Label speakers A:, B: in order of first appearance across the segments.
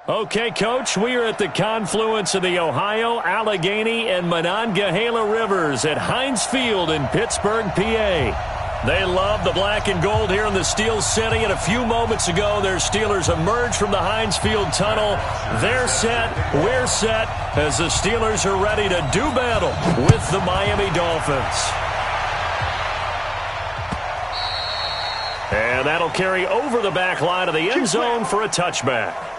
A: Okay, Coach, we are at the confluence of the Ohio, Allegheny, and Monongahela Rivers at Heinz Field in Pittsburgh, PA. They love the black and gold here in the Steel City, and a few moments ago, their Steelers emerged from the Heinz Field tunnel. They're set, we're set, as the Steelers are ready to do battle with the Miami Dolphins. And that'll carry over the back line of the end zone for a touchback.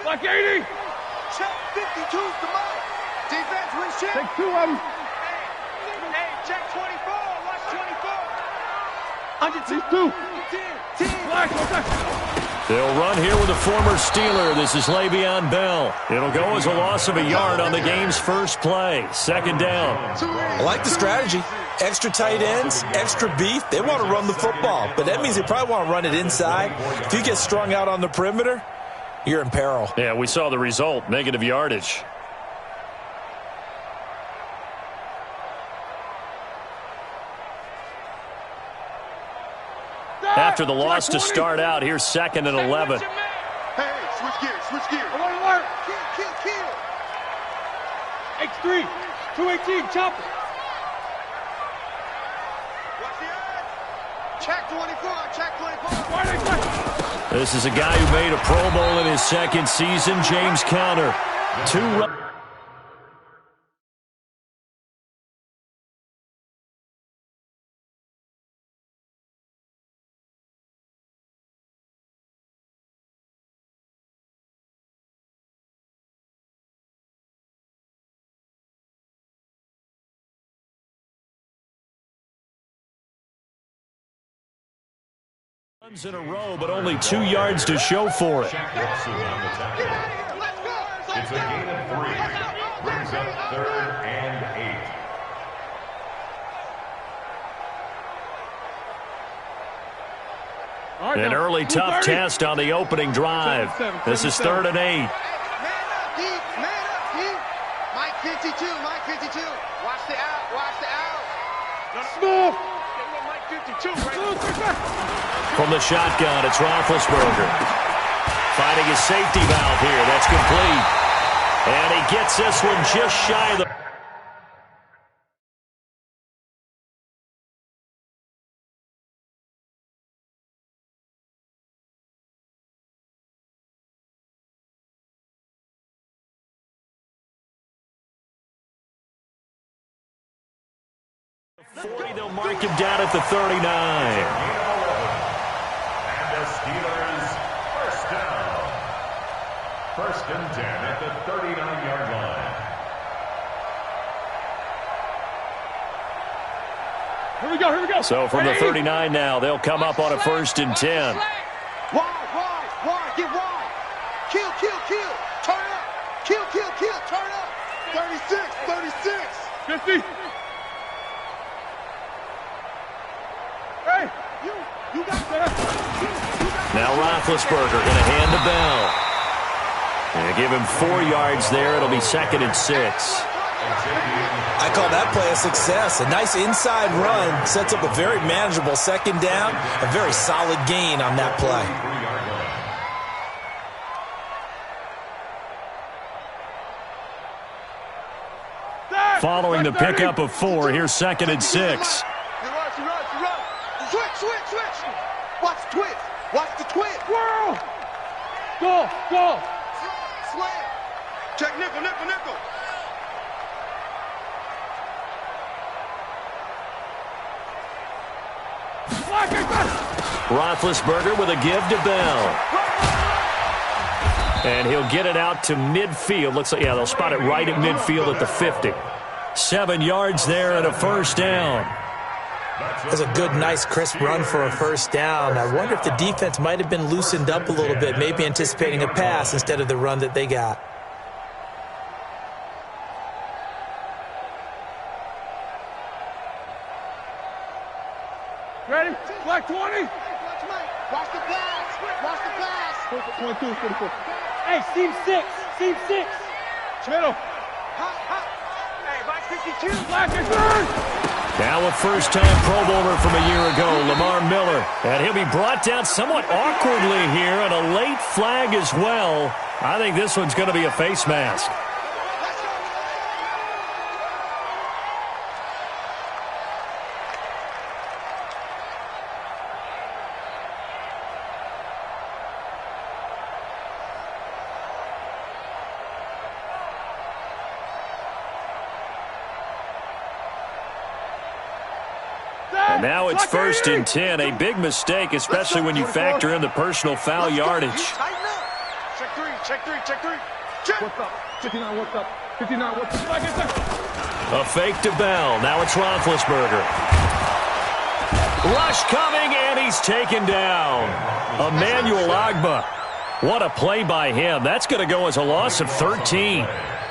B: Like 80.
C: Check 52's the mark. Defense wins check.
B: Take two of them.
C: Hey, check 24. Watch 24.
B: 102.
C: 10.
B: Black.
A: They'll run here with a former Steeler. This is Le'Veon Bell. It'll go as a loss of a yard on the game's first play. Second down.
D: I like the strategy. Extra tight ends, extra beef. They want to run the football, but that means they probably want to run it inside. If you get strung out on the perimeter, you're in peril.
A: Yeah, we saw the result, negative yardage. After the loss to start out, here's 2nd and 11.
C: Hey, switch gears.
B: Alert.
C: Kill.
B: X3, 218, chopper.
C: Watch the edge. Check 24.
A: This is a guy who made a Pro Bowl in his second season, James Conner. In a row, but only 2 yards to show for it.
E: It's a gain of 3. Brings up 3rd and 8.
A: An early tough test on the opening drive. This is 3rd and 8.
C: Man up, deep. Mike 52. Watch the out.
B: Small.
C: Mike 52 right.
A: From the shotgun, it's Roethlisberger. Finding his safety valve here. That's complete. And he gets this one just shy of the... They'll mark him down at the 39.
E: Steelers first down. 1st and 10 at the 39-yard line.
B: Here we go.
A: So from the 39 now, they'll come up on a 1st and 10.
C: Wide. Get wide. Kill. Turn up. Kill. Turn up. 36.
B: 50. Hey, you got that.
A: Now Roethlisberger going to hand to Bell. And give him 4 yards there. It'll be 2nd and 6.
D: I call that play a success. A nice inside run sets up a very manageable 2nd down. A very solid gain on that play.
A: Following the pickup of 4, here's 2nd and 6.
C: Switch. Watch the twist.
B: Whirl. Go.
C: Slam. Check nickel.
A: Roethlisberger with a give to Bell. And he'll get it out to midfield. Looks like, they'll spot it right at midfield at the 50. 7 yards there and a 1st down.
D: That's a good, nice, crisp run for a 1st down. I wonder if the defense might have been loosened up a little bit, maybe anticipating a pass instead of the run that they got.
B: Ready? Black 20.
C: Watch the pass. Watch the pass.
B: 22, 44. Hey, seam 6. Seam 6. Middle.
C: Hey, Black 52.
B: Black is third.
A: Now a first-time Pro Bowler from a year ago, Lamar Miller. And he'll be brought down somewhat awkwardly here, and a late flag as well. I think this one's going to be a face mask. And now it's 1st and 10. A big mistake, especially when you factor in the personal foul yardage.
C: Tighten up. Check three. Check three. Check three. Check.
B: What's up? 59, what's up? 59, what's up? Black is third.
A: A fake to Bell. Now it's Roethlisberger. Rush coming, and he's taken down. Emmanuel Ogbah. What a play by him. That's going to go as a loss of 13.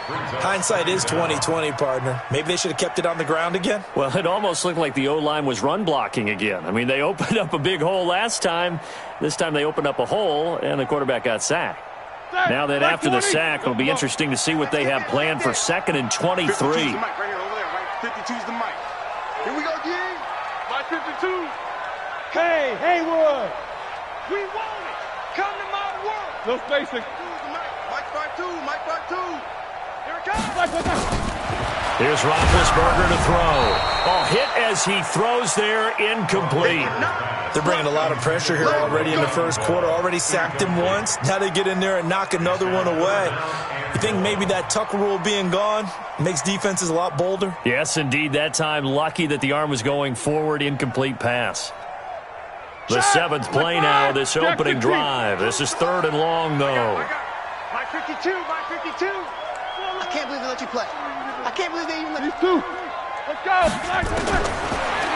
D: Hindsight is 20/20, partner. Maybe they should have kept it on the ground again.
A: Well, it almost looked like the O-line was run blocking again. I mean, they opened up a big hole last time. This time they opened up a hole, and the quarterback got sacked. Now that after the sack, it'll be interesting to see what they have planned for 2nd and 23.
C: 52's the mic right here, over there, right? 52's the mic. Here we go, D.
B: Black 52. Hey, Haywood.
C: We want it. Come to my world.
B: Little spacing.
C: Mike 5-2. Mike 5-2. Here it comes.
B: Black, what's up?
A: Here's Roethlisberger to throw. Oh, hit as he throws there, incomplete.
D: They're bringing a lot of pressure here already in the first quarter. Already sacked him once. Now they get in there and knock another one away. You think maybe that Tucker rule being gone makes defenses a lot bolder?
A: Yes, indeed. That time, lucky that the arm was going forward, incomplete pass. The 7th play now, this opening drive. This is 3rd and long, though.
C: Mike 52. Mike 52. I can't believe they let you play. I can't believe they even let you.
B: These two. Let's go. Black, let's go.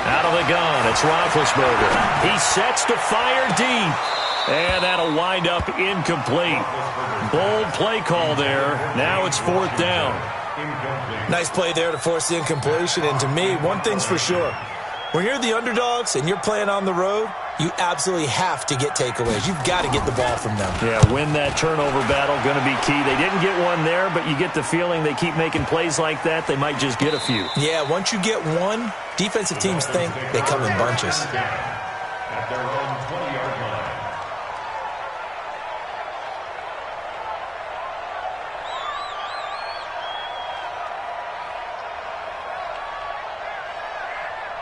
A: Out of the gun, it's Roethlisberger. He sets to fire deep. And that'll wind up incomplete. Bold play call there. Now it's 4th down.
D: Nice play there to force the incompletion. And to me, one thing's for sure. When you're the underdogs and you're playing on the road, you absolutely have to get takeaways. You've got to get the ball from them.
A: Yeah, win that turnover battle, going to be key. They didn't get one there, but you get the feeling they keep making plays like that, they might just get a few.
D: Yeah, once you get one, defensive teams think they come in bunches.
E: At their own 20-yard line.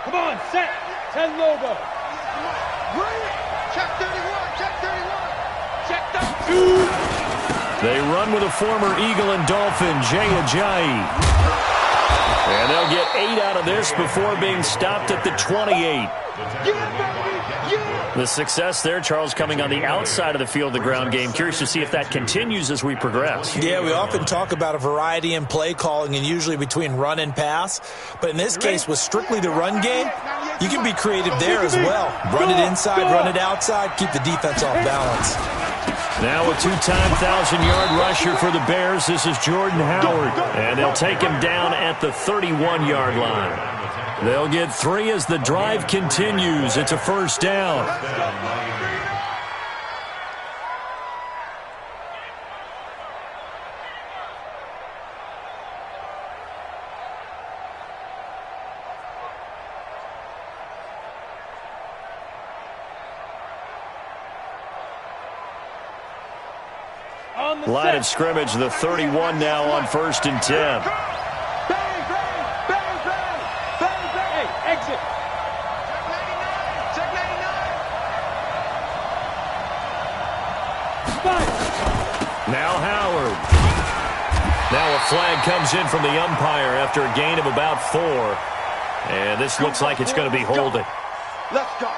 B: Come on, set. 10 logo.
C: Check 31. Check 31.
B: Check that. 2.
A: They run with a former Eagle and Dolphin, Jay Ajayi. And they'll get 8 out of this before being stopped at the 28. The success there, Charles, coming on the outside of the field, the ground game. Curious to see if that continues as we progress.
D: Yeah, we often talk about a variety in play calling and usually between run and pass. But in this case, with strictly the run game, you can be creative there as well. Run it inside, run it outside, keep the defense off balance.
A: Now a 2-time 1,000-yard rusher for the Bears. This is Jordan Howard. And they'll take him down at the 31-yard line. They'll get 3 as the drive continues. It's a 1st down. Line of scrimmage, the 31 now on 1st and 10.
B: Bang, bang, bang, bang, bang, bang. Hey, exit.
C: Check 99.
B: Fine.
A: Now Howard. Now a flag comes in from the umpire after a gain of about 4. And this looks like it's going to be holding.
C: Let's go.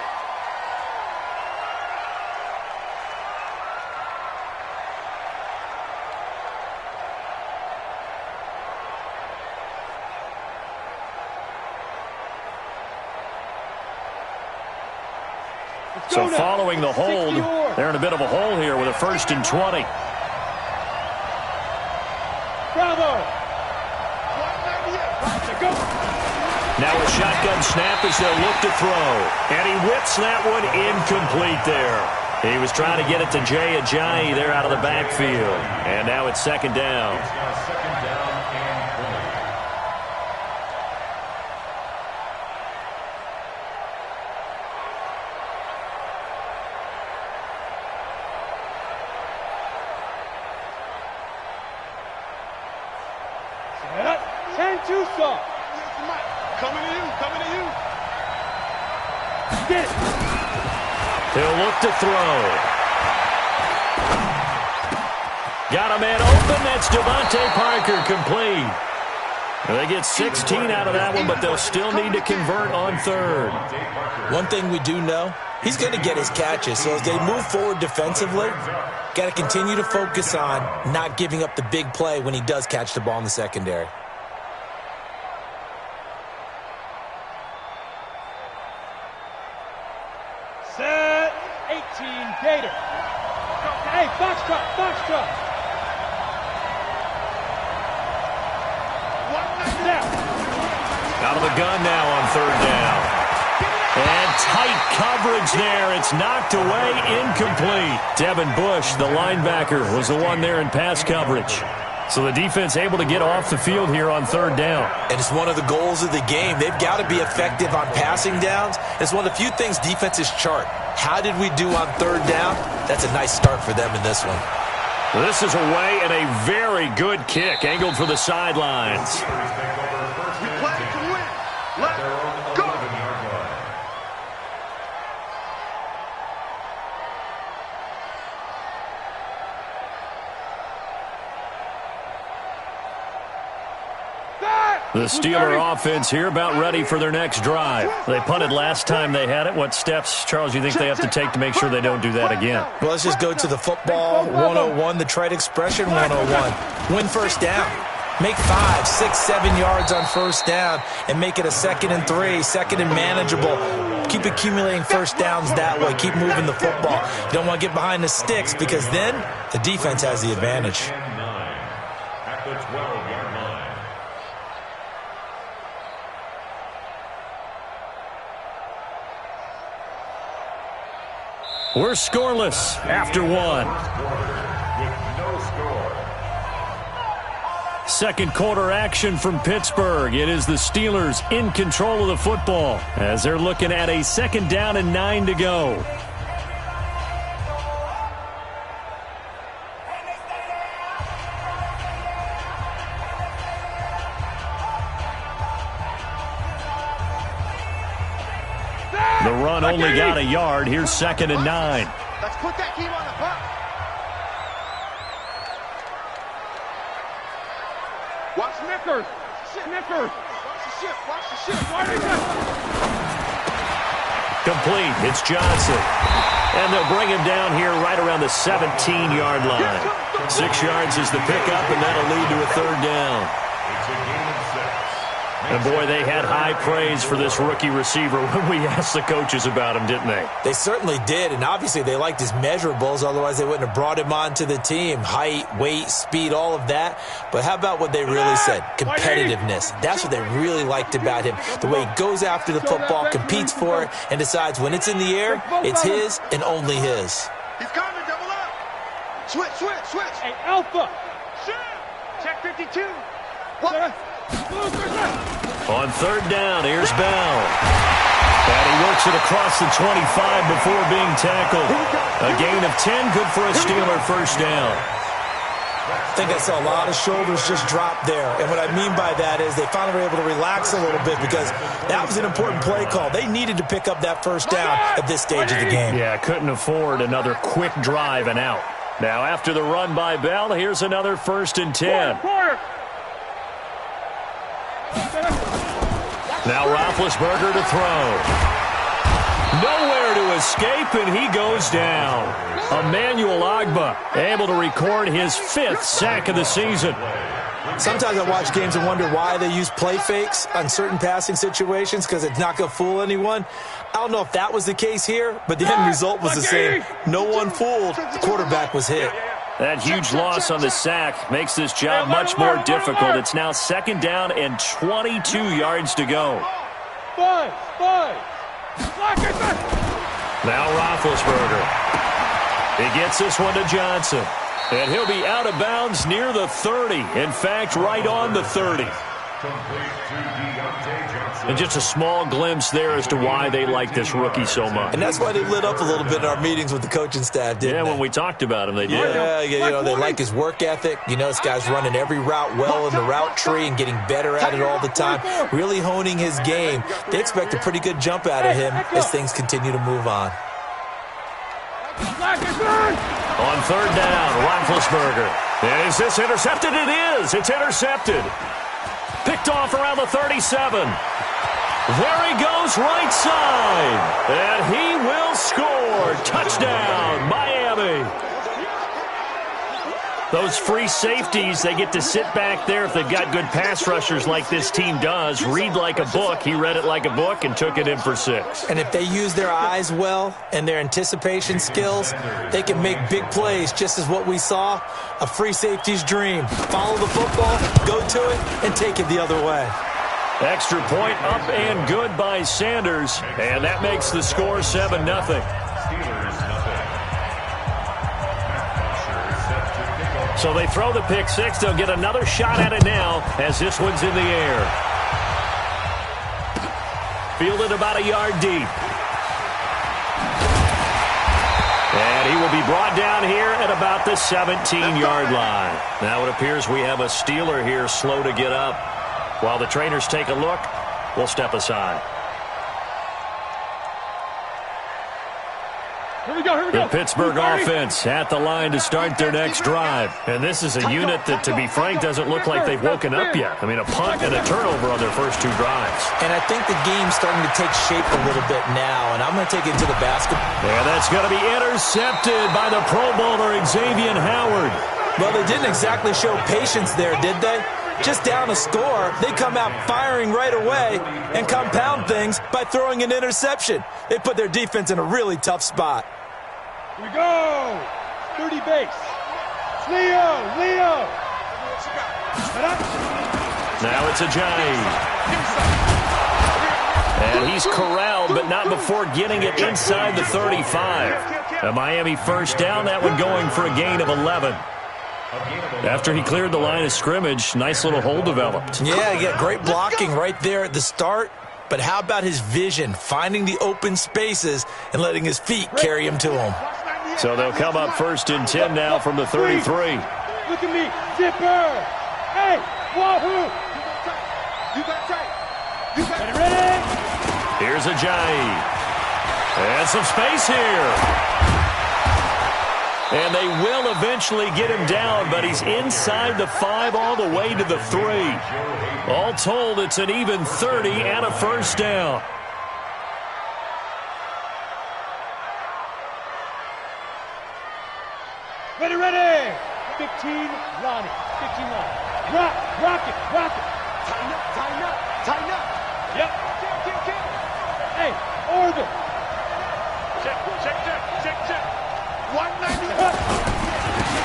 A: So following the hold, they're in a bit of a hole here with a 1st and 20.
B: Bravo.
A: Now a shotgun snap as they'll look to throw. And he whips that one incomplete there. He was trying to get it to Jay Ajayi there out of the backfield. And now it's second down.
E: It's now second down and 20.
B: Ten too soft.
C: Coming to you, coming to you.
B: Get it.
A: He'll look to throw. Got a man open. That's Devontae Parker, complete. They get 16 out of that one, but they'll still need to convert on third.
D: One thing we do know, he's going to get his catches. So as they move forward defensively, got to continue to focus on not giving up the big play when he does catch the ball in the secondary.
B: Set. 18 Gator. Hey, box truck.
A: Out of the gun now on third down. And tight coverage there. It's knocked away, incomplete. Devin Bush, the linebacker, was the one there in pass coverage. So the defense able to get off the field here on third down.
D: And it's one of the goals of the game. They've got to be effective on passing downs. It's one of the few things defenses chart. How did we do on third down? That's a nice start for them in this one.
A: This is away and a very good kick, angled for the sidelines.
C: We play to win. Let's go.
A: The Steeler offense here about ready for their next drive. They punted last time they had it. What steps, Charles, you think they have to take to make sure they don't do that again?
D: Well, let's just go to the football 101, the trade expression 101. Win first down. Make 5, 6, 7 yards on first down and make it a 2nd and 3, 2nd and manageable. Keep accumulating first downs that way. Keep moving the football. You don't want to get behind the sticks because then the defense has the advantage.
E: At the 12-yard line.
A: We're scoreless after one.
E: With no score.
A: Second quarter action from Pittsburgh. It is the Steelers in control of the football as they're looking at a 2nd down and 9 to go. The run only got a yard. Here's 2nd and 9.
C: Let's put that team on the puck. Watch Snickers. Snickers. Watch the ship. Watch the ship.
A: Complete. It's Johnson. And they'll bring him down here right around the 17-yard line. 6 yards is the pickup, and that'll lead to a third down.
E: It's a game of 6.
A: And, boy, they had high praise for this rookie receiver when we asked the coaches about him, didn't they?
D: They certainly did, and obviously they liked his measurables. Otherwise, they wouldn't have brought him onto the team. Height, weight, speed, all of that. But how about what they really said? Competitiveness. That's what they really liked about him. The way he goes after the football, competes for it, and decides when it's in the air, it's his and only his.
C: He's coming. Double up. Switch.
B: Hey, Alpha.
C: Check 52. What?
A: On third down, here's Bell. And he works it across the 25 before being tackled. A gain of 10, good for a Steeler first down.
D: I think I saw a lot of shoulders just drop there. And what I mean by that is they finally were able to relax a little bit because that was an important play call. They needed to pick up that first down at this stage of the game.
A: Yeah, couldn't afford another quick drive and out. Now after the run by Bell, here's another 1st and 10. Now Roethlisberger to throw. Nowhere to escape, and he goes down. Emmanuel Ogbah able to record his 5th sack of the season.
D: Sometimes I watch games and wonder why they use play fakes on certain passing situations because it's not going to fool anyone. I don't know if that was the case here, but the end result was the same. No one fooled. The quarterback was hit.
A: That huge loss on the sack makes this job much more difficult. It's now 2nd down and 22 yards to go. Now Roethlisberger. He gets this one to Johnson. And he'll be out of bounds near the 30. In fact, right on the 30. And just a small glimpse there as to why they like this rookie so much.
D: And that's why they lit up a little bit in our meetings with the coaching staff, didn't they?
A: When we talked about him, they did.
D: Yeah, you know, they like his work ethic. You know, this guy's running every route well in the route tree and getting better at it all the time, really honing his game. They expect a pretty good jump out of him as things continue to move on.
A: On third down, Roethlisberger. Is this intercepted? It is. It's intercepted. Picked off around the 37. There he goes, right side. And he will score. Touchdown, Miami. Those free safeties, they get to sit back there if they've got good pass rushers like this team does. Read like a book. He read it like a book and took it in for 6.
D: And if they use their eyes well and their anticipation skills, they can make big plays, just as what we saw, a free safety's dream. Follow the football, go to it, and take it the other way.
A: Extra point up and good by Sanders. And that makes the score 7-0. So they throw the pick 6. They'll get another shot at it now as this one's in the air. Fielded about a yard deep. And he will be brought down here at about the 17-yard line. Now it appears we have a Steeler here slow to get up. While the trainers take a look, we'll step aside.
B: Here we go.
A: The Pittsburgh offense at the line to start their next drive. And this is a unit that, to be frank, doesn't look like they've woken up yet. I mean, a punt and a turnover on their first 2 drives.
D: And I think the game's starting to take shape a little bit now, and I'm going to take it to the basket.
A: And that's going to be intercepted by the Pro Bowler, Xavier Howard.
D: Well, they didn't exactly show patience there, did they? Just down a score, they come out firing right away and compound things by throwing an interception. They put their defense in a really tough spot.
B: Here we go. 30 base. Leo.
A: Now it's Ajayi. And he's corralled, but not before getting it inside the 35. A Miami first down, that one going for a gain of 11. After he cleared the line of scrimmage, nice little hole developed.
D: Yeah, great blocking right there at the start. But how about his vision, finding the open spaces and letting his feet carry him to him?
A: So they'll come up 1st and 10 now from the 33.
B: Look at me, zipper. Hey, wahoo. You got tight. You got ready.
A: Here's Ajayi. And some space here. And they will eventually get him down, but he's inside the 5 all the way to the 3. All told, it's an even 30 and a first down.
B: Ready. 15, Lonnie. 15, Lonnie. Rock it. Tighten up. Yep. Hey, orbit. Check. 190.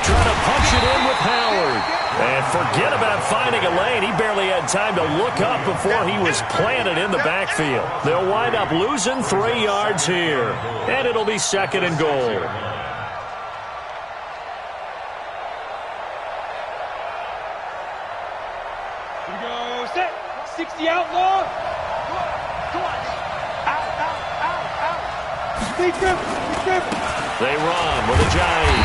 A: Trying to punch it in with Howard. And forget about finding a lane. He barely had time to look up before he was planted in the backfield. They'll wind up losing 3 yards here. And it'll be 2nd and goal.
B: Here we go. Set. 60 outlaw. Come on. Out. Stay driven.
A: They run with Ajayi.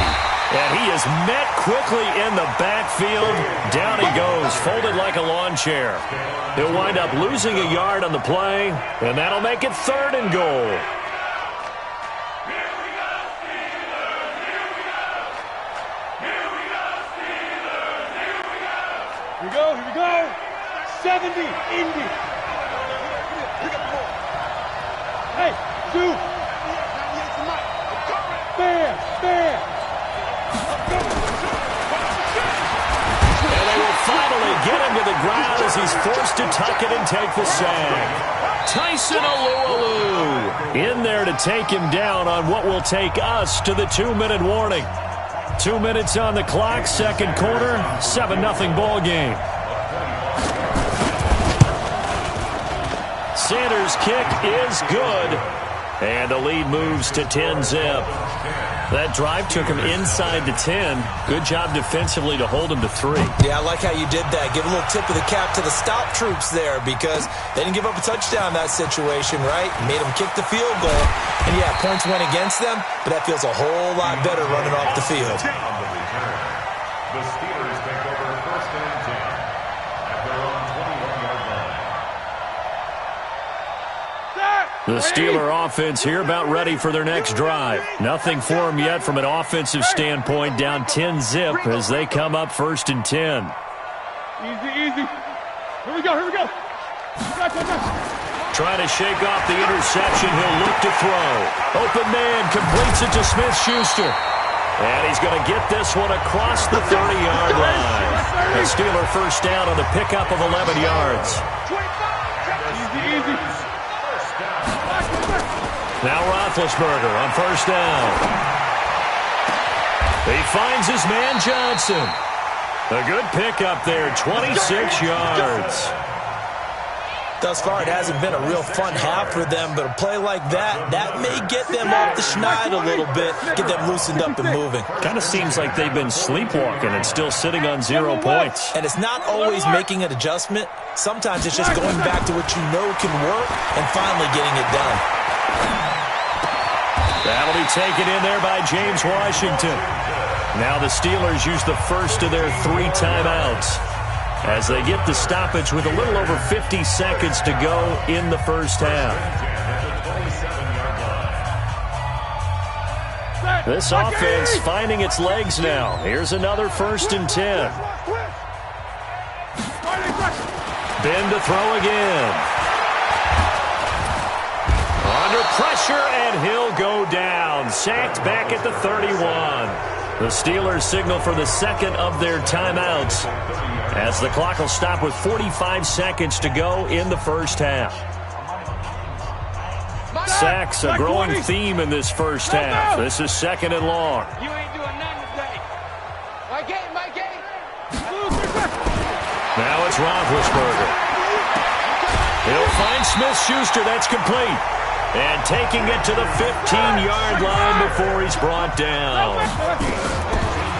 A: And he is met quickly in the backfield. Down he goes, folded like a lawn chair. He'll wind up losing a yard on the play, and that'll make it 3rd and goal.
B: Here we go. 70, Indy. Hey, Zoo. Bear.
A: And they will finally get him to the ground as he's forced to tuck it and take the sack. Tyson Alualu in there to take him down on what will take us to the 2-minute warning. 2 minutes on the clock, 2nd quarter, 7-0 ball game. Sanders' kick is good. And the lead moves to 10-zip. That drive took him inside the 10. Good job defensively to hold him to 3.
D: Yeah, I like how you did that. Give a little tip of the cap to the stop troops there because they didn't give up a touchdown in that situation, right? Made them kick the field goal. And, yeah, points went against them, but that feels a whole lot better running off the field.
E: On the return, the Steelers take over first and 10 at their own 21-yard line.
A: The Steeler offense here about ready for their next drive. Nothing for them yet from an offensive standpoint, down 10-zip as they come up first and 10.
B: Easy, easy. Here we go, here we go.
A: Trying to shake off the interception. He'll look to throw. Open man completes it to Smith-Schuster. And he's going to get this one across the 30-yard line. A Steeler first down on the pickup of 11 yards.
B: Easy, easy.
A: Now Roethlisberger on first down. He finds his man Johnson. A good pickup there, 26 yards.
D: Thus far, it hasn't been a real fun half for them, but a play like that may get them off the schneid a little bit, get them loosened up and moving.
A: Kind of seems like they've been sleepwalking and still sitting on 0 points.
D: And it's not always making an adjustment. Sometimes it's just going back to what you know can work and finally getting it done.
A: That'll be taken in there by James Washington. Now the Steelers use the first of their 3 timeouts as they get the stoppage with a little over 50 seconds to go in the first half. This offense finding its legs now. Here's another first and 10. Ben to throw again. Under pressure, and he'll go down. Sacked back at the 31. The Steelers signal for the second of their timeouts as the clock will stop with 45 seconds to go in the first half. Sacks, a growing theme in this first half. This is second and long.
C: You ain't doing nothing today. My game.
A: Now it's Roethlisberger. He'll find Smith-Schuster. That's complete. And taking it to the 15-yard line before he's brought down.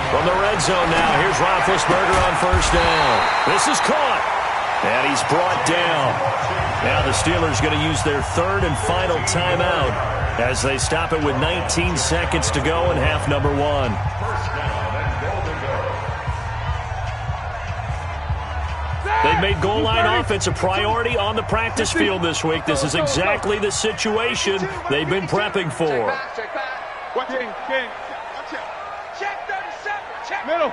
A: From the red zone now, here's Roethlisberger on first down. This is caught. And he's brought down. Now the Steelers going to use their third and final timeout as they stop it with 19 seconds to go in half number 1. They've made goal line offense a priority on the practice field this week. This is exactly the situation they've been prepping for.
B: What? King.
C: Check 37. Check.
B: Middle.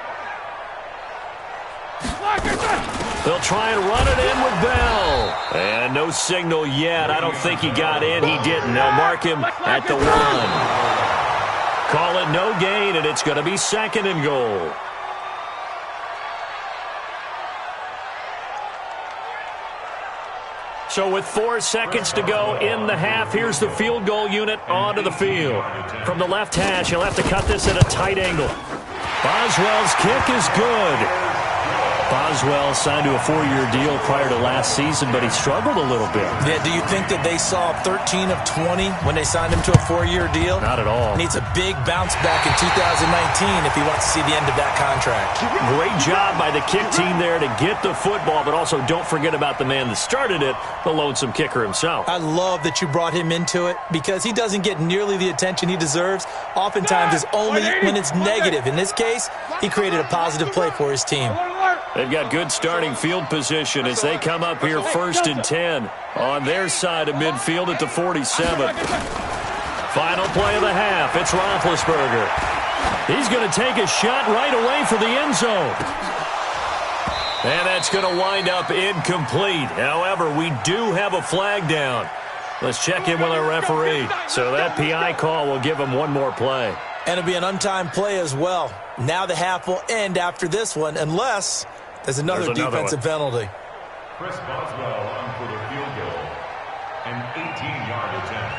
A: They'll try and run it in with Bell. And no signal yet. I don't think he got in. He didn't. They'll mark him at the 1. Call it no gain, and it's going to be second and goal. So with 4 seconds to go in the half, here's the field goal unit onto the field. From the left hash, he'll have to cut this at a tight angle. Boswell's kick is good. Boswell signed to a 4-year deal prior to last season, but he struggled a little bit.
D: Yeah, do you think that they saw 13 of 20 when they signed him to a 4-year deal?
A: Not at all.
D: Needs a big bounce back in 2019 if he wants to see the end of that contract.
A: Great job by the kick team there to get the football, but also don't forget about the man that started it, the lonesome kicker himself.
D: I love that you brought him into it because he doesn't get nearly the attention he deserves. Oftentimes it's only when it's negative. In this case, he created a positive play for his team.
A: They've got good starting field position as they come up here first and 10 on their side of midfield at the 47. Final play of the half. It's Roethlisberger. He's going to take a shot right away for the end zone. And that's going to wind up incomplete. However, we do have a flag down. Let's check in with our referee. So that PI call will give him one more play.
D: And it'll be an untimed play as well. Now the half will end after this one unless there's another defensive penalty.
E: Chris Boswell on for the field goal. An 18-yard attempt.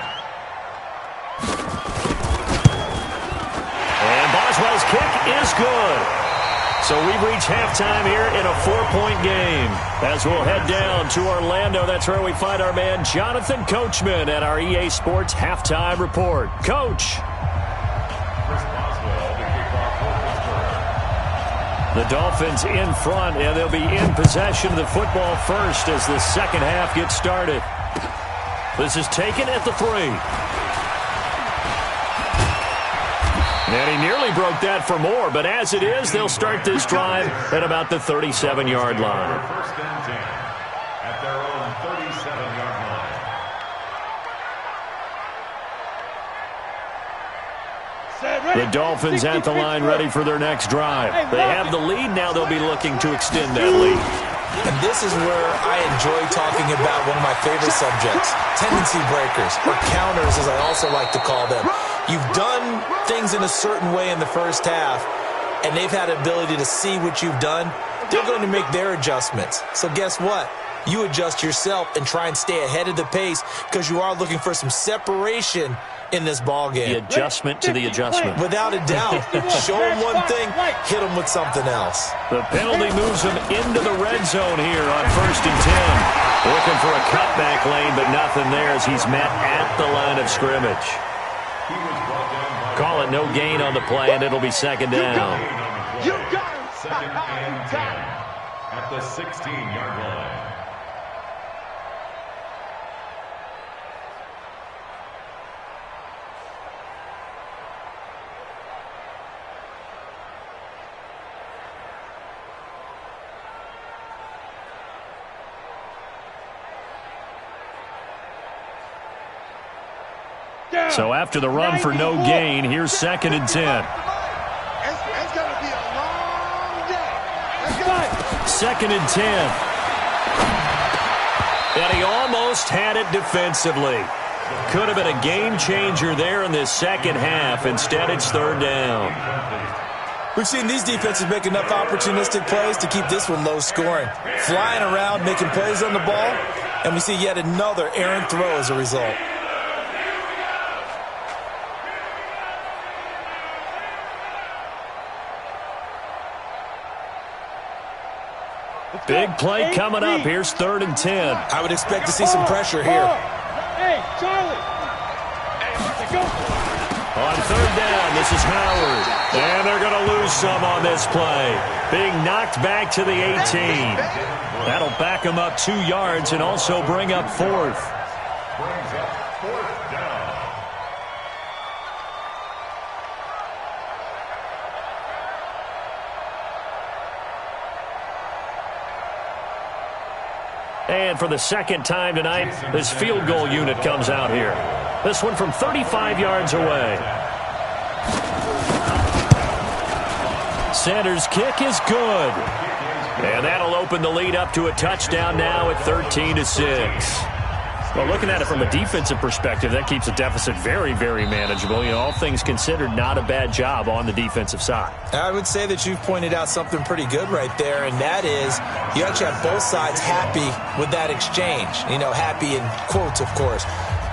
E: And
A: Boswell's kick is good. So we've reached halftime here in a 4-point game. As we'll head down to Orlando, that's where we find our man Jonathan Coachman at our EA Sports Halftime Report. Coach. The Dolphins in front, and they'll be in possession of the football first as the second half gets started. This is taken at the 3. And he nearly broke that for more, but as it is, they'll start this drive at about the 37-yard line.
E: First and 10 at their own 37-yard line.
A: The Dolphins at the line ready for their next drive. They have the lead. Now they'll be looking to extend that lead.
D: And this is where I enjoy talking about one of my favorite subjects, tendency breakers, or counters as I also like to call them. You've done things in a certain way in the first half, and they've had the ability to see what you've done. They're going to make their adjustments. So guess what? You adjust yourself and try and stay ahead of the pace because you are looking for some separation in this ball game.
A: The adjustment to the adjustment.
D: Without a doubt. Show them one thing, hit them with something else.
A: The penalty moves them into the red zone here on 1st and 10. Looking for a cutback lane, but nothing there as he's met at the line of scrimmage. Call it no gain on the play, and it'll be second down.
B: You got him.
E: Second and 10 at the 16-yard line.
A: So after the run for no gain, here's 2nd and 10.
C: It's going to be a long day. Let's go.
A: 2nd and 10. And he almost had it defensively. Could have been a game changer there in this second half. Instead, it's 3rd down.
D: We've seen these defenses make enough opportunistic plays to keep this one low scoring. Flying around, making plays on the ball, and we see yet another errant throw as a result.
A: Big play coming up. Here's 3rd and 10.
D: I would expect to see some pressure here.
B: Hey, Charlie. Go.
A: On 3rd down, this is Howard. And they're going to lose some on this play. Being knocked back to the 18. That'll back them up 2 yards and also bring up 4th.
E: Brings up 4th down.
A: And for the second time tonight, this field goal unit comes out here. This one from 35 yards away. Sanders' kick is good. And that'll open the lead up to a touchdown now at 13-6. Well, looking at it from a defensive perspective, that keeps the deficit very, very manageable. You know, all things considered, not a bad job on the defensive side.
D: I would say that you've pointed out something pretty good right there, and that is you actually have both sides happy with that exchange. You know, happy in quotes, of course.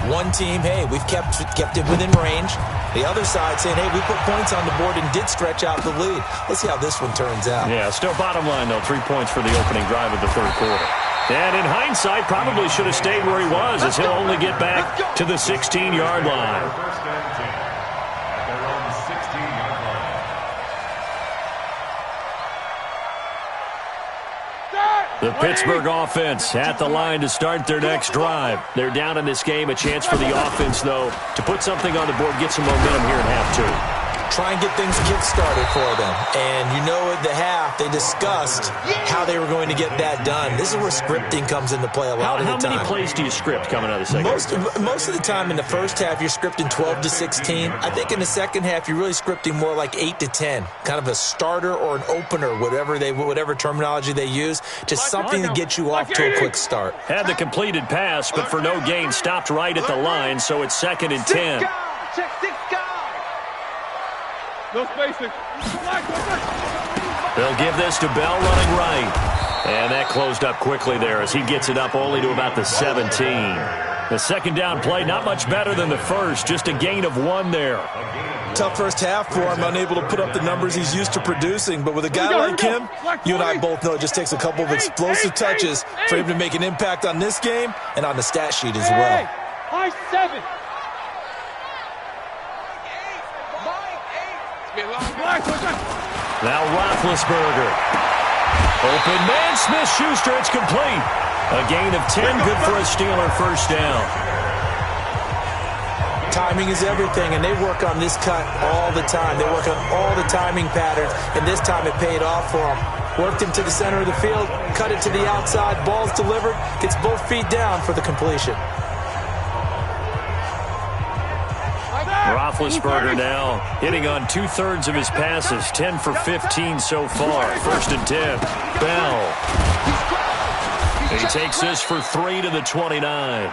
D: One team, hey, we've kept it within range. The other side saying, hey, we put points on the board and did stretch out the lead. Let's see how this one turns out.
A: Yeah, still bottom line, though, 3 points for the opening drive of the 3rd quarter. And in hindsight, probably should have stayed where he was as he'll only get back to the 16-yard line.
E: First and 10 at their own 16-yard line.
A: The Pittsburgh offense at the line to start their next drive. They're down in this game. A chance for the offense, though, to put something on the board, get some momentum here in half 2.
D: Try and get things kick-started for them. And you know at the half, they discussed how they were going to get that done. This is where scripting comes into play a lot of the time.
A: How many plays do you script coming out of the second half?
D: Most of the time in the first half, you're scripting 12 to 16. I think in the second half, you're really scripting more like 8 to 10. Kind of a starter or an opener, whatever terminology they use. Just something to get you off to a quick start.
A: Had the completed pass, but for no gain, stopped right at the line, so it's 2nd and 10.
C: Check 6 guys.
B: No spacing.
A: They'll give this to Bell running right. And that closed up quickly there as he gets it up only to about the 17. The second down play, not much better than the first, just a gain of 1 there.
D: tough first half for him, unable to put up the numbers he's used to producing. But with a guy like him, you and I both know it just takes a couple of explosive touches for him to make an impact on this game and on the stat sheet as well.
B: High 7.
A: Now Roethlisberger. Open man, Smith-Schuster, it's complete. A gain of 10, good for a Steeler first down.
D: Timing is everything, and they work on this cut all the time. They work on all the timing patterns, and this time it paid off for them. Worked him to the center of the field, cut it to the outside, ball's delivered, gets both feet down for the completion.
A: Roethlisberger now hitting on 2/3 of his passes, 10 for 15 so far. 1st and 10. Bell. He takes this for 3 to the 29.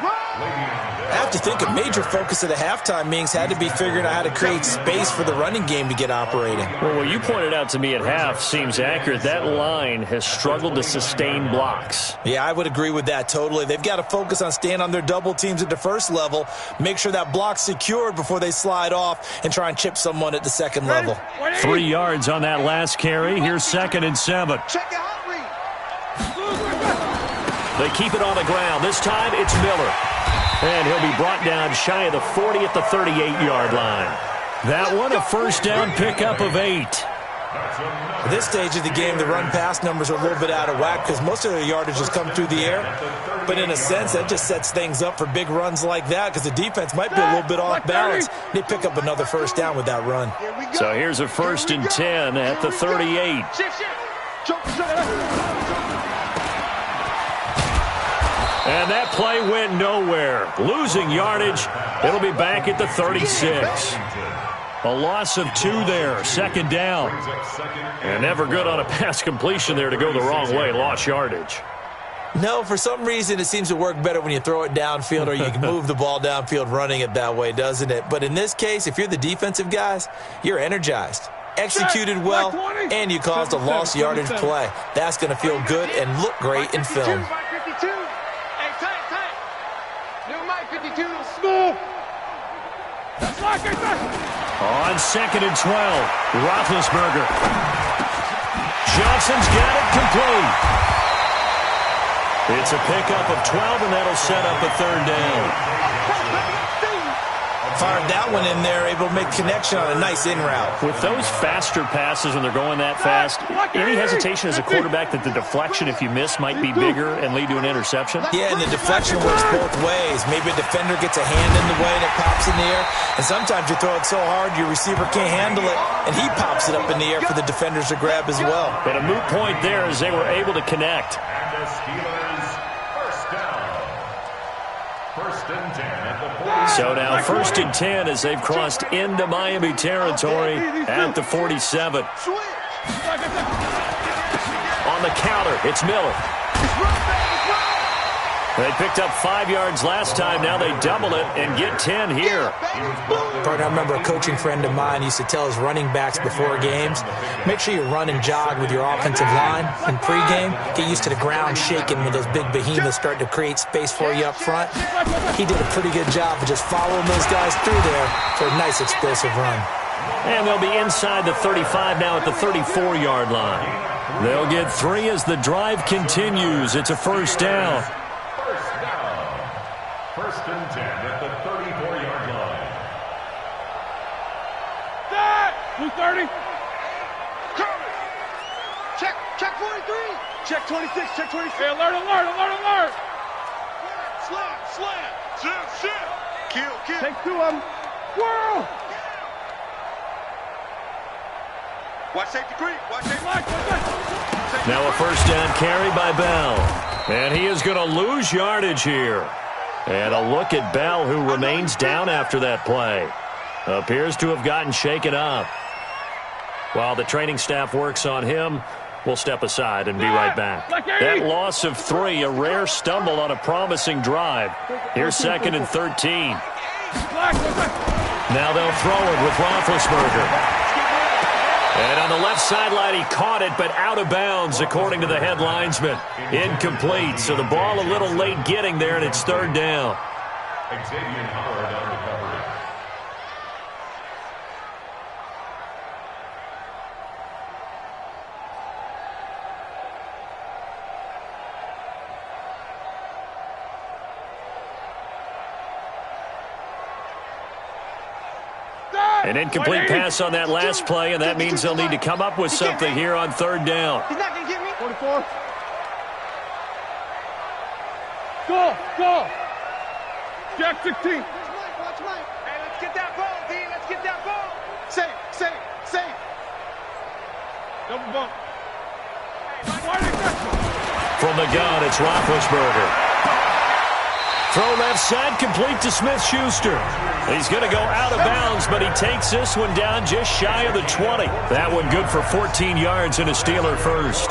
D: I have to think a major focus of the halftime meetings had to be figuring out how to create space for the running game to get operating.
A: Well, what you pointed out to me at half seems accurate. That line has struggled to sustain blocks.
D: Yeah, I would agree with that totally. They've got to focus on staying on their double teams at the first level, make sure that block's secured before they slide off and try and chip someone at the second level.
A: 3 yards on that last carry. Here's 2nd and 7.
C: Check it out,
A: They keep it on the ground. This time it's Miller. And he'll be brought down shy of the 40 at the 38-yard line. That one, a first down pickup of 8.
D: At this stage of the game, the run-pass numbers are a little bit out of whack because most of their yardage has come through the air. But in a sense, that just sets things up for big runs like that because the defense might be a little bit off balance. They pick up another first down with that run.
A: So here's a 1st and 10 at the 38. And that play went nowhere. Losing yardage. It'll be back at the 36. A loss of 2 there. 2nd down. And never good on a pass completion there to go the wrong way. Lost yardage.
D: No, for some reason it seems to work better when you throw it downfield or you can move the ball downfield running it that way, doesn't it? But in this case, if you're the defensive guys, you're energized. Executed well, and you caused a lost yardage play. That's going to feel good and look great in film.
A: On 2nd and 12, Roethlisberger. Johnson's got it complete. It's a pickup of 12, and that'll set up a 3rd down.
D: Fired that one in there, able to make connection on a nice in route.
A: With those faster passes when they're going that fast, any hesitation as a quarterback that the deflection, if you miss, might be bigger and lead to an interception?
D: Yeah, and the deflection works both ways. Maybe a defender gets a hand in the way and it pops in the air, and sometimes you throw it so hard your receiver can't handle it, and he pops it up in the air for the defenders to grab as well.
A: But a moot point there as they were able to connect.
E: And the Steelers first down. 1st and 10 at the 40.
A: So now 1st and 10 as they've crossed into Miami territory at the 47. On the counter, it's Miller. They picked up 5 yards last time. Now they double it and get 10 here.
D: Partner, I remember a coaching friend of mine used to tell his running backs before games, make sure you run and jog with your offensive line in pregame. Get used to the ground shaking when those big behemoths start to create space for you up front. He did a pretty good job of just following those guys through there for a nice explosive run.
A: And they'll be inside the 35 now at the 34-yard line. They'll get 3 as the drive continues. It's a first down.
E: 1st and 10 at the 34-yard line.
B: 230.
C: Check 43.
B: Check 26. Check 26. Hey, alert.
C: Slam. Kill.
B: Take 2 of them. Whirl.
C: Watch safety creep.
A: Now a first down carry by Bell. And he is going to lose yardage here. And a look at Bell, who remains down after that play. Appears to have gotten shaken up. While the training staff works on him, we'll step aside and be right back. That loss of 3, a rare stumble on a promising drive. Here's 2nd and 13. Now they'll throw it with Roethlisberger. And on the left sideline, he caught it, but out of bounds, according to the head linesman. Incomplete, so the ball a little late getting there, and it's 3rd down.
E: Xavier Howard on recovery.
A: An incomplete pass on that last play, and that means they'll need to come up with something here on third down.
C: He's not going to get me.
B: 44. Go. Jack 16.
C: Watch Mike. Hey, let's get that ball, D. Let's get that ball. Safe.
B: Double bump.
A: From the gun, it's Roethlisberger. Throw left side, complete to Smith-Schuster. He's going to go out of bounds, but he takes this one down just shy of the 20. That one good for 14 yards and a Steeler first.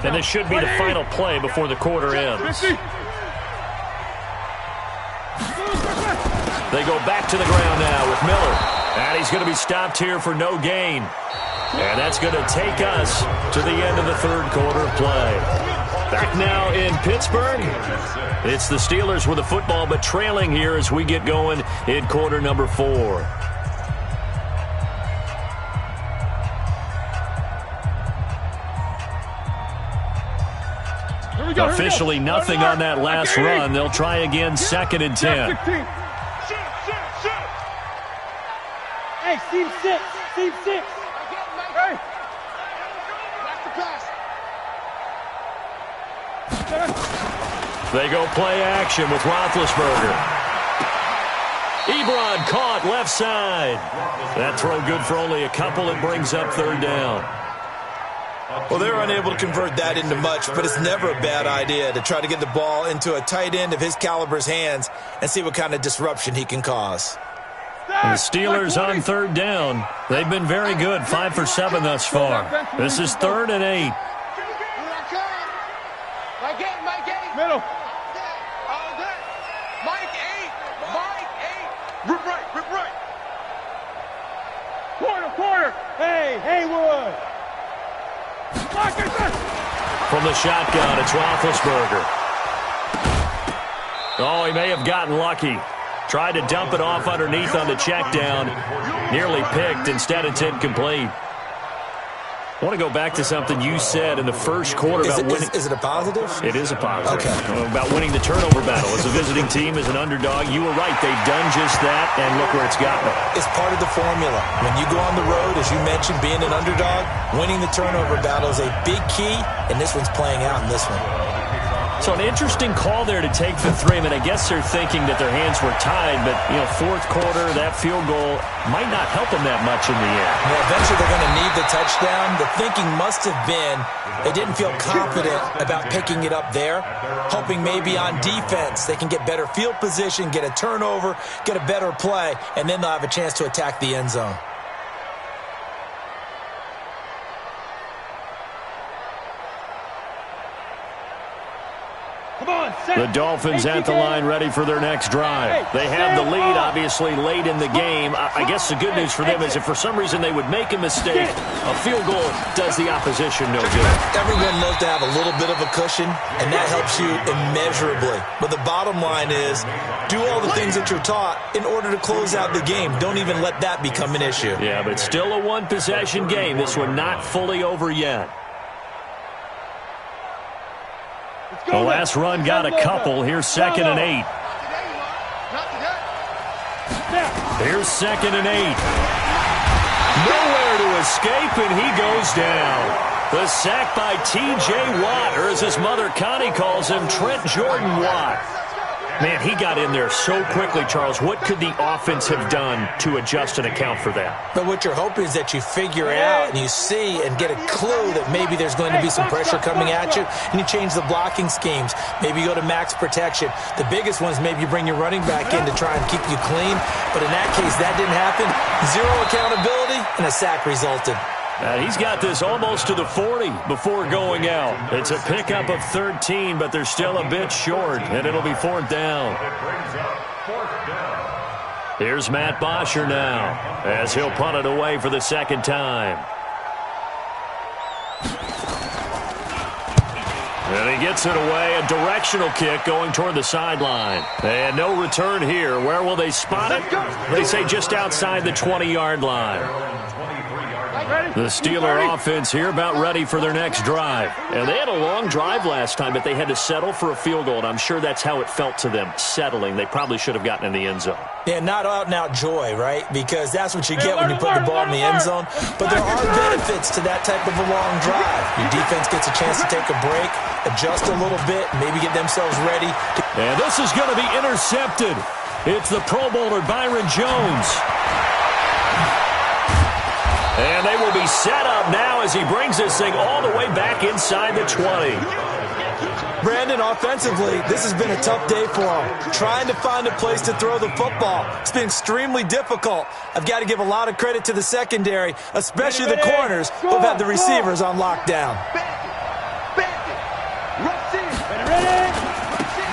A: And this should be the final play before the quarter ends. They go back to the ground now with Miller. And he's going to be stopped here for no gain. And that's going to take us to the end of the third quarter play. Back now in Pittsburgh. It's the Steelers with the football, but trailing here as we get going in quarter number 4. Officially nothing on that last run. They'll try again, 2nd and 10.
B: Hey, seam 6. Hey.
C: That's the pass.
A: They go play action with Roethlisberger. Ebron caught left side. That throw good for only a couple. It brings up third down.
D: Well, they're unable to convert that into much, but it's never a bad idea to try to get the ball into a tight end of his caliber's hands and see what kind of disruption he can cause.
A: The Steelers on third down. They've been very good, 5 for 7 thus far. This is 3rd and 8.
C: Mike 8.
B: Middle.
C: All day. Mike 8. Rip right.
B: Quarter. Hey, Haywood.
A: From the shotgun, it's Roethlisberger. Oh, he may have gotten lucky. Tried to dump it off underneath on the check down. Nearly picked. Instead, it's incomplete. I want to go back to something you said in the first quarter about winning.
D: Is it a positive?
A: It is a positive.
D: Okay.
A: About winning the turnover battle. As a visiting team, as an underdog, you were right. They've done just that, and look where it's gotten them.
D: It's part of the formula. When you go on the road, as you mentioned, being an underdog, winning the turnover battle is a big key, and this one's playing out in this one.
A: So an interesting call there to take the 3. I mean, I guess they're thinking that their hands were tied, but, fourth quarter, that field goal might not help them that much in the end.
D: Well, eventually they're going to need the touchdown. The thinking must have been they didn't feel confident about picking it up there, hoping maybe on defense they can get better field position, get a turnover, get a better play, and then they'll have a chance to attack the end zone.
A: The Dolphins at the line ready for their next drive. They have the lead, obviously, late in the game. I guess the good news for them is if for some reason they would make a mistake, a field goal does the opposition no good.
D: Everyone loves to have a little bit of a cushion, and that helps you immeasurably. But the bottom line is, do all the things that you're taught in order to close out the game. Don't even let that become an issue.
A: Yeah, but it's still a one-possession game. This one not fully over yet. The last run got a couple. Here's 2nd and 8. Here's 2nd and 8. Nowhere to escape, and he goes down. The sack by T.J. Watt, or as his mother Connie calls him, Trent Jordan Watt. Man, he got in there so quickly, Charles. What could the offense have done to adjust and account for that?
D: But what you're hoping is that you figure out and you see and get a clue that maybe there's going to be some pressure coming at you, and you change the blocking schemes. Maybe you go to max protection. The biggest one is maybe you bring your running back in to try and keep you clean. But in that case, that didn't happen. Zero accountability, and a sack resulted.
A: He's got this almost to the 40 before going out. It's a pickup of 13, but they're still a bit short, and it'll be 4th down. Here's Matt Bosher now, as he'll punt it away for the 2nd time. And he gets it away, a directional kick going toward the sideline. And no return here. Where will they spot it? They say just outside the 20-yard line. The Steeler offense here about ready for their next drive. And they had a long drive last time, but they had to settle for a field goal, and I'm sure that's how it felt to them, settling. They probably should have gotten in the end zone.
D: Yeah, not out-and-out joy, right? Because that's what you get when you put the ball in the end zone. But there are benefits to that type of a long drive. Your defense gets a chance to take a break, adjust a little bit, maybe get themselves ready.
A: And this is going to be intercepted. It's the Pro Bowler Byron Jones. And they will be set up now as he brings this thing all the way back inside the 20.
D: Brandon, offensively, this has been a tough day for him. Trying to find a place to throw the football. It's been extremely difficult. I've got to give a lot of credit to the secondary, especially the corners who have had the receivers on lockdown.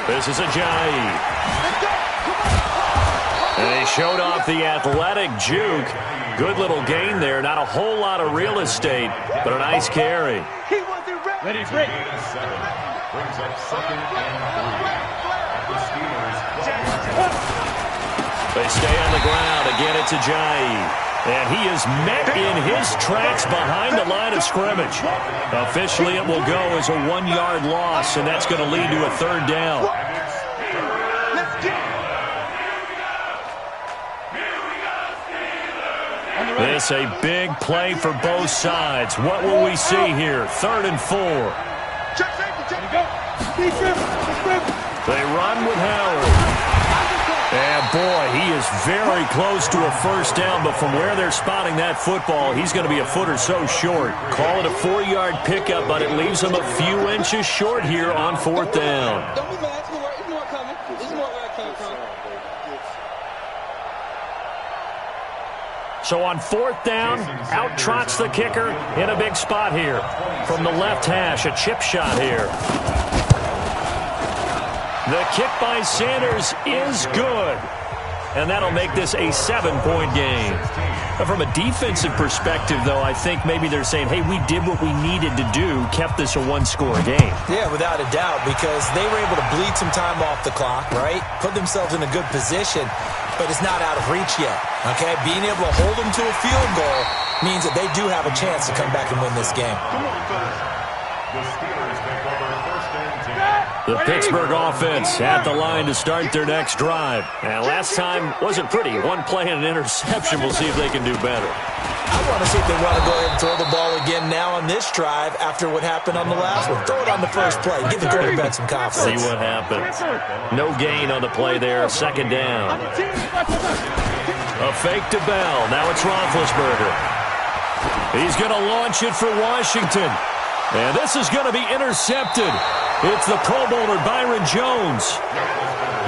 A: This is Ajayi. And he showed off the athletic juke. Good little gain there. Not a whole lot of real estate, but a nice carry.
B: Ready, break.
E: Brings up 2nd and 3.
A: They stay on the ground. Again, it's Ajayi. And he is met in his tracks behind the line of scrimmage. Officially, it will go as a 1-yard loss, and that's going to lead to a 3rd down. This a big play for both sides. What will we see here? 3rd and 4. They run with Howard. And boy, he is very close to a 1st down, but from where they're spotting that football, he's going to be a foot or so short. Call it a 4-yard pickup, but it leaves him a few inches short here on 4th down.
C: Don't be mad. It's more coming. It's more where I came from.
A: So on 4th down, out trots the kicker in a big spot here. From the left hash, a chip shot here. The kick by Sanders is good. And that'll make this a 7-point game. But from a defensive perspective, though, I think maybe they're saying, hey, we did what we needed to do, kept this a 1-score game.
D: Yeah, without a doubt, because they were able to bleed some time off the clock, right? Put themselves in a good position, but it's not out of reach yet, okay? Being able to hold them to a field goal means that they do have a chance to come back and win this game.
E: The Steelers take over 1st and 10.
A: The Pittsburgh offense at the line to start their next drive. And last time wasn't pretty. 1 play and an interception. We'll see if they can do better.
D: I want to see if they want to go ahead and throw the ball again now on this drive after what happened on the last one. Throw it on the first play. Give the quarterback some confidence.
A: See what happens. No gain on the play there. 2nd down. A fake to Bell. Now it's Roethlisberger. He's going to launch it for Washington. And this is going to be intercepted. It's the Pro Bowler Byron Jones.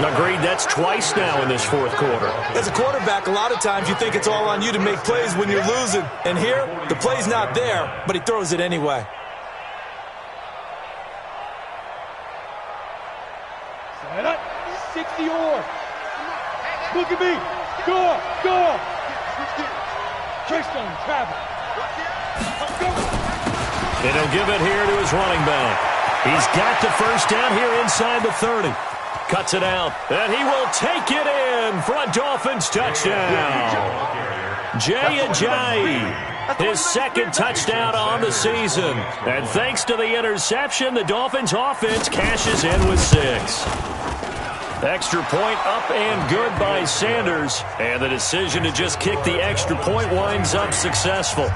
A: Agreed, that's twice now in this 4th quarter.
D: As a quarterback, a lot of times you think it's all on you to make plays when you're losing. And here, the play's not there, but he throws it anyway.
B: Set up. 60 or. Look at me. Go. Tristan, travel.
A: And he'll give it here to his running back. He's got the 1st down here inside the 30. Cuts it out, and he will take it in for a Dolphins touchdown. Jay Ajayi, his 2nd touchdown on the season. And thanks to the interception, the Dolphins offense cashes in with 6. Extra point up and good by Sanders. And the decision to just kick the extra point winds up successful.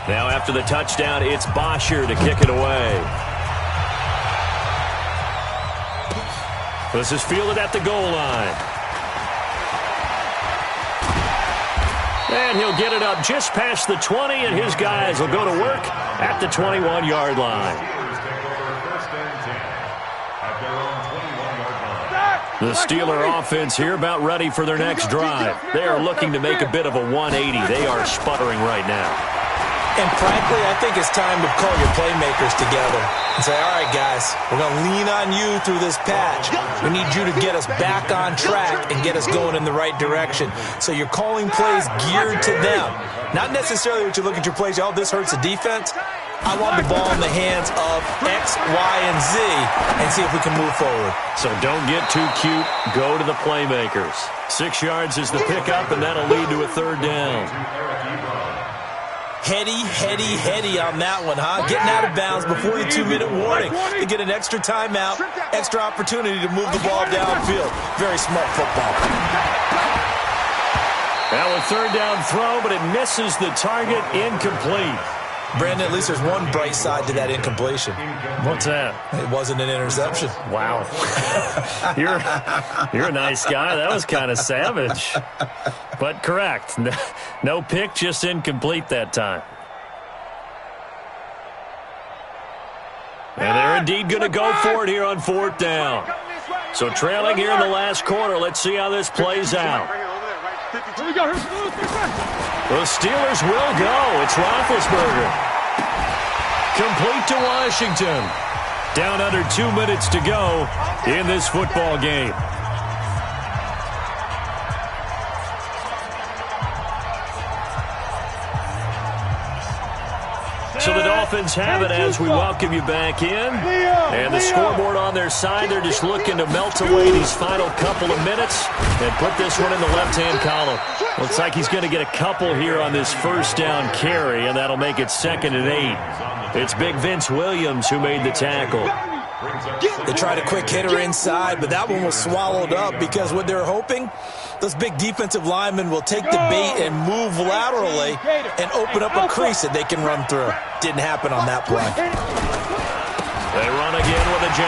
A: Now after the touchdown, it's Bosher to kick it away. This is fielded at the goal line. And he'll get it up just past the 20, and his guys will go to work at the 21-yard line. The Steeler offense here about ready for their next drive. They are looking to make a bit of a 180. They are sputtering right now.
D: And frankly, I think it's time to call your playmakers together and say, all right, guys, we're going to lean on you through this patch. We need you to get us back on track and get us going in the right direction. So you're calling plays geared to them. Not necessarily what you look at your plays, oh, this hurts the defense. I want the ball in the hands of X, Y, and Z and see if we can move forward.
A: So don't get too cute. Go to the playmakers. 6 yards is the pickup, and that'll lead to a 3rd down.
D: Heady on that one, huh? Getting out of bounds before the 2-minute warning to get an extra timeout, extra opportunity to move the ball downfield. Very smart football.
A: Now a 3rd down throw, but it misses the target. Incomplete.
D: Brandon, at least there's one bright side to that incompletion.
A: What's that?
D: It wasn't an interception.
A: Wow. You're a nice guy. That was kind of savage. But correct. No pick, just incomplete that time. And they're indeed going to go for it here on 4th down. So trailing here in the last quarter. Let's see how this plays out. The Steelers will go. It's Roethlisberger. Complete to Washington. Down under 2 minutes to go in this football game. So the Dolphins have it as we welcome you back in. And the scoreboard on their side, they're just looking to melt away these final couple of minutes and put this one in the left-hand column. Looks like he's going to get a couple here on this 1st down carry, and that'll make it 2nd and 8. It's big Vince Williams who made the tackle.
D: They tried a quick hitter inside, but that one was swallowed up because what they're hoping, those big defensive linemen will take the bait and move laterally and open up a crease that they can run through. Didn't happen on that play.
A: They run again with a J.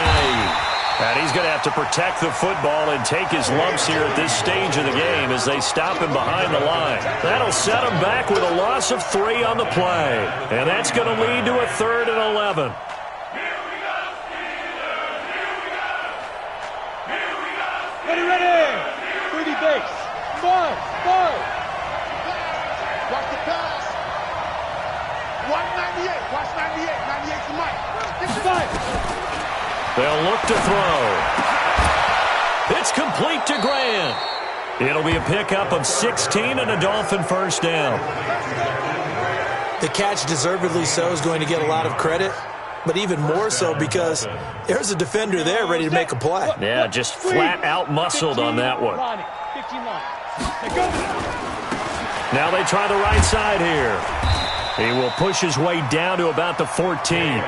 A: And he's going to have to protect the football and take his lumps here at this stage of the game as they stop him behind the line. That'll set him back with a loss of 3 on the play. And that's going to lead to a 3rd and 11.
B: Ready. 30 base. Mark.
C: Watch the pass. 198. Watch 98. 98 to Mike. Get the Mike.
A: They'll look to throw. It's complete to Grant. It'll be a pickup of 16 and a Dolphin 1st down.
D: The catch, deservedly so, is going to get a lot of credit, but even more so because there's a defender there ready to make a play.
A: Yeah, just flat out muscled on that one. Now they try the right side here. He will push his way down to about the 14.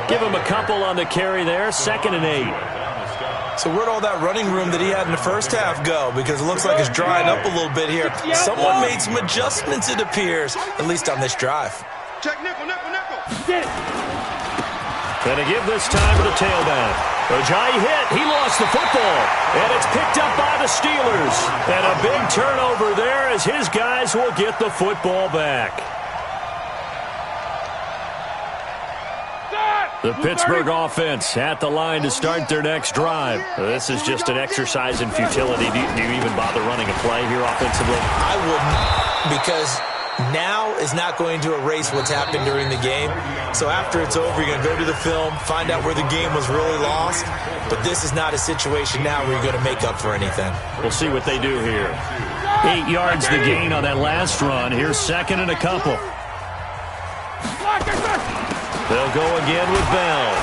A: Give him a couple on the carry there, 2nd and 8.
D: So where'd all that running room that he had in the first half go? Because it looks like it's drying up a little bit here. Someone made some adjustments, it appears, at least on this drive.
C: Check nickel.
A: Going to give this time to the tailback. Ojai hit. He lost the football. And it's picked up by the Steelers. And a big turnover there as his guys will get the football back. The Pittsburgh offense at the line to start their next drive. This is just an exercise in futility. Do you even bother running a play here offensively?
D: I wouldn't, because now is not going to erase what's happened during the game. So after it's over, you're going to go to the film, find out where the game was really lost. But this is not a situation now where you're going to make up for anything.
A: We'll see what they do here. 8 yards the gain on that last run. Here's 2nd and a couple. They'll go again with Bell.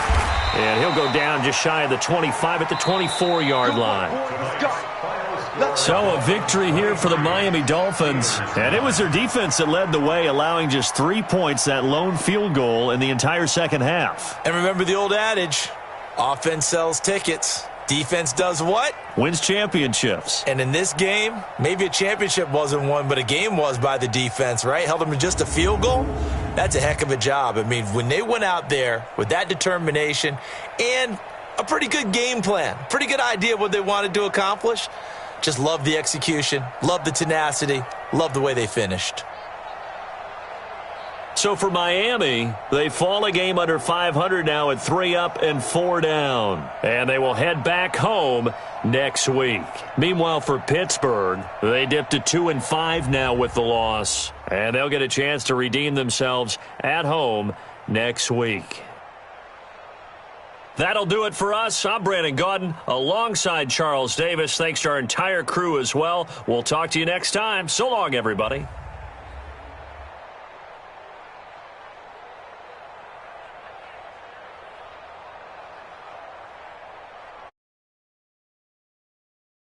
A: And he'll go down just shy of the 25 at the 24-yard line. So a victory here for the Miami Dolphins. And it was their defense that led the way, allowing just 3 points, that lone field goal in the entire second half.
D: And remember the old adage, offense sells tickets. Defense does what?
A: Wins championships.
D: And in this game, maybe a championship wasn't won, but a game was by the defense, right? Held them to just a field goal. That's a heck of a job. I mean, when they went out there with that determination and a pretty good game plan, pretty good idea of what they wanted to accomplish, just love the execution, love the tenacity, love the way they finished.
A: So for Miami, they fall a game under 500 now at 3 up and 4 down. And they will head back home next week. Meanwhile, for Pittsburgh, they dipped to 2-5 now with the loss. And they'll get a chance to redeem themselves at home next week. That'll do it for us. I'm Brandon Gaudin alongside Charles Davis. Thanks to our entire crew as well. We'll talk to you next time. So long, everybody.